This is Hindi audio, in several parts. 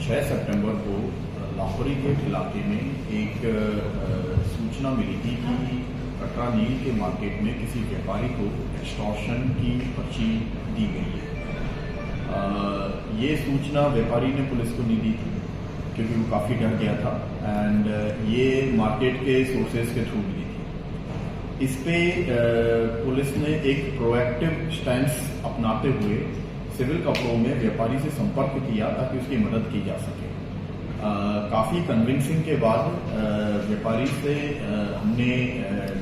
6 सितंबर को लाहौरी गेट इलाके में एक सूचना मिली थी कि कटरा नील के मार्केट में किसी व्यापारी को एक्सटॉर्शन की पर्ची दी गई है। ये सूचना व्यापारी ने पुलिस को नहीं दी थी क्योंकि वो काफ़ी डर गया था एंड ये मार्केट के सोर्सेज के थ्रू मिली थी। इस पे पुलिस ने एक प्रोएक्टिव स्टैंस अपनाते हुए सिविल कपड़ों में व्यापारी से संपर्क किया ताकि उसकी मदद की जा सके। काफ़ी कन्विंसिंग के बाद व्यापारी से हमने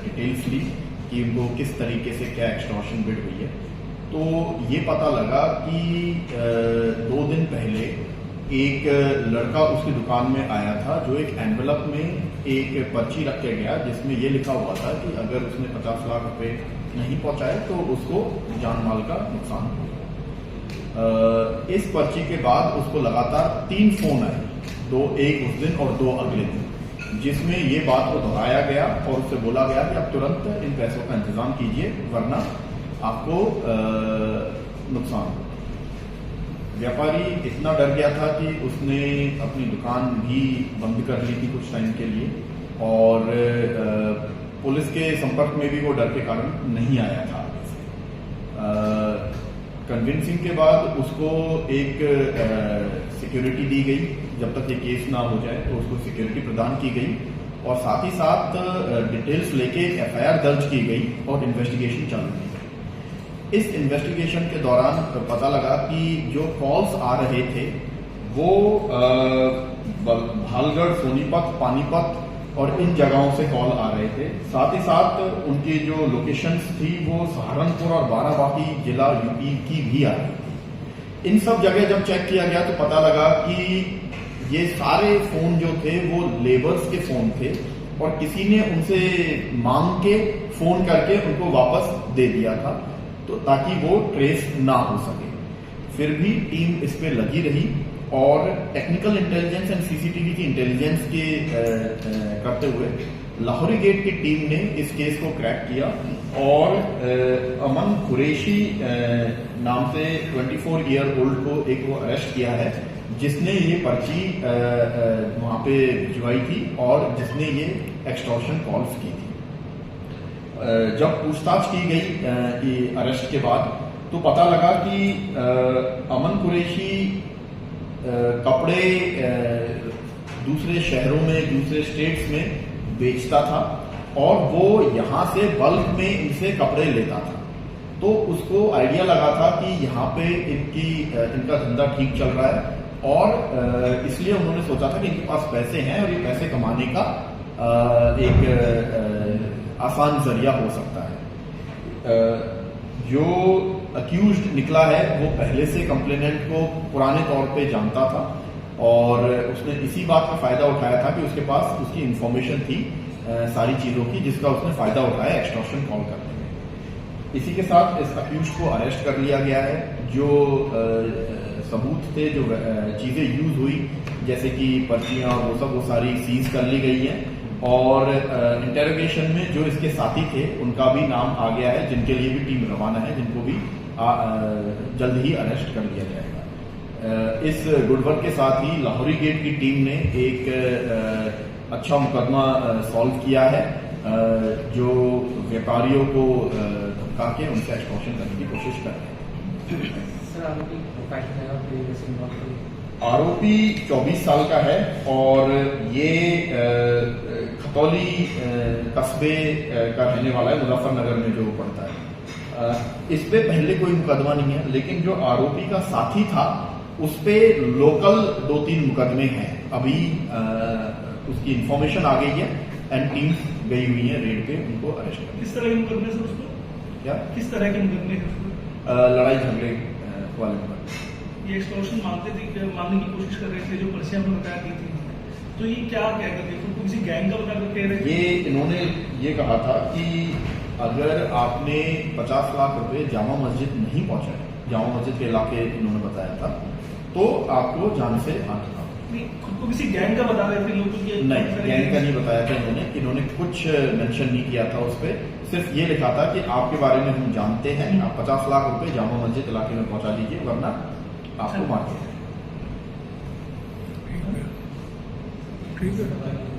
डिटेल्स ली कि उनको किस तरीके से क्या एक्सटॉर्शन बिड हुई है। तो ये पता लगा कि 2 दिन पहले एक लड़का उसकी दुकान में आया था जो एक एनवेलप में एक पर्ची रख के गया जिसमें ये लिखा हुआ था कि अगर उसने 50 लाख रुपए नहीं पहुंचाए तो उसको जान माल का नुकसान होगा। इस पर्ची के बाद उसको लगातार 3 फोन आए, 2 एक उस दिन और 2 अगले दिन, जिसमें ये बात को दोहराया गया और उससे बोला गया कि आप तुरंत इन पैसों का इंतजाम कीजिए वरना आपको नुकसान होगा। व्यापारी इतना डर गया था कि उसने अपनी दुकान भी बंद कर ली थी कुछ टाइम के लिए और पुलिस के संपर्क में भी वो डर के कारण नहीं आया था आगे से। कन्विंसिंग के बाद उसको एक सिक्योरिटी दी गई, जब तक ये केस ना हो जाए तो उसको सिक्योरिटी प्रदान की गई और साथ ही साथ डिटेल्स लेके एफआईआर दर्ज की गई और इन्वेस्टिगेशन चालू की गई। इस इन्वेस्टिगेशन के दौरान पता लगा कि जो कॉल्स आ रहे थे वो भालगढ़, सोनीपत, पानीपत और इन जगहों से कॉल आ रहे थे। साथ ही साथ उनकी जो लोकेशंस थी वो सहारनपुर और बाराबांकी जिला यूपी की भी आ रही थी। इन सब जगह जब चेक किया गया तो पता लगा कि ये सारे फोन जो थे वो लेबर्स के फोन थे और किसी ने उनसे मांग के फोन करके उनको वापस दे दिया था तो ताकि वो ट्रेस ना हो सके। फिर भी टीम इस पे लगी रही और टेक्निकल इंटेलिजेंस एंड सीसीटीवी की इंटेलिजेंस के करते हुए लाहौरी गेट की टीम ने इस केस को क्रैक किया और अमन कुरैशी नाम से 24 ईयर ओल्ड को एक वो अरेस्ट किया है जिसने ये पर्ची वहां पे भिजवाई थी और जिसने ये एक्सटॉर्शन कॉल्स की थी। जब पूछताछ की गई अरेस्ट के बाद तो पता लगा कि अमन कुरैशी कपड़े दूसरे शहरों में, दूसरे स्टेट्स में बेचता था और वो यहाँ से बल्क में इनसे कपड़े लेता था। तो उसको आइडिया लगा था कि यहाँ पे इनका धंधा ठीक चल रहा है और इसलिए उन्होंने सोचा था कि इनके पास पैसे हैं और ये पैसे कमाने का एक आसान जरिया हो सकता है। जो अक्यूज्ड निकला है वो पहले से कंप्लेनेंट को पुराने तौर पे जानता था और उसने इसी बात का फायदा उठाया था कि उसके पास उसकी इंफॉर्मेशन थी सारी चीजों की जिसका उसने फायदा उठाया एक्सटॉर्शन कॉल करने में। इसी के साथ इस अक्यूज्ड को अरेस्ट कर लिया गया है। जो सबूत थे, जो चीजें यूज हुई जैसे कि पर्चियां वो सारी सीज कर ली गई हैं और इंटेरोगेशन में जो इसके साथी थे उनका भी नाम आ गया है जिनके लिए भी टीम रवाना है, जिनको भी जल्द ही अरेस्ट कर लिया जाएगा। इस गुडवर्क के साथ ही लाहौरी गेट की टीम ने एक अच्छा मुकदमा सॉल्व किया है जो व्यापारियों को धमका के उनसे एक्सटॉर्शन करने की कोशिश कर रहे हैं। आरोपी 24 साल का है और ये खतौली कस्बे का रहने वाला है, मुजफ्फरनगर में जो पड़ता है। इस पे पहले कोई मुकदमा नहीं है लेकिन जो आरोपी का साथी था उस पे लोकल 2-3 मुकदमे हैं। अभी उसकी इंफॉर्मेशन आ गई है एंड टीम गई हुई है रेड पे उनको अरेस्ट करने। किस तरह के मुकदमे से उसको? क्या किस तरह के मुकदमे? लड़ाई झगड़े वाले मुकदमे। ये एक्सटॉर्शन मांगने की कोशिश कर रहे थे, जो पर्चियां हमने बताया दी थी, तो ये क्या कह रहे थे? तो किसी गैंग का बताकर कह रहे थे? ये इन्होंने ये कहा था कि अगर आपने 50 लाख रुपए जामा मस्जिद नहीं पहुंचाए, जामा मस्जिद के इलाके इन्होंने बताया था, तो आपको जान से हाथ उठाओ। खुद को किसी गैंग का बता रहे थे लोग? नहीं, गैंग का नहीं बताया था इन्होंने कुछ मेंशन नहीं किया था उस पर। सिर्फ ये लिखा था कि आपके बारे में हम जानते हैं, आप 50 लाख रुपए जामा मस्जिद इलाके में पहुंचा दीजिए वरना आपको मार देंगे। ठीक है।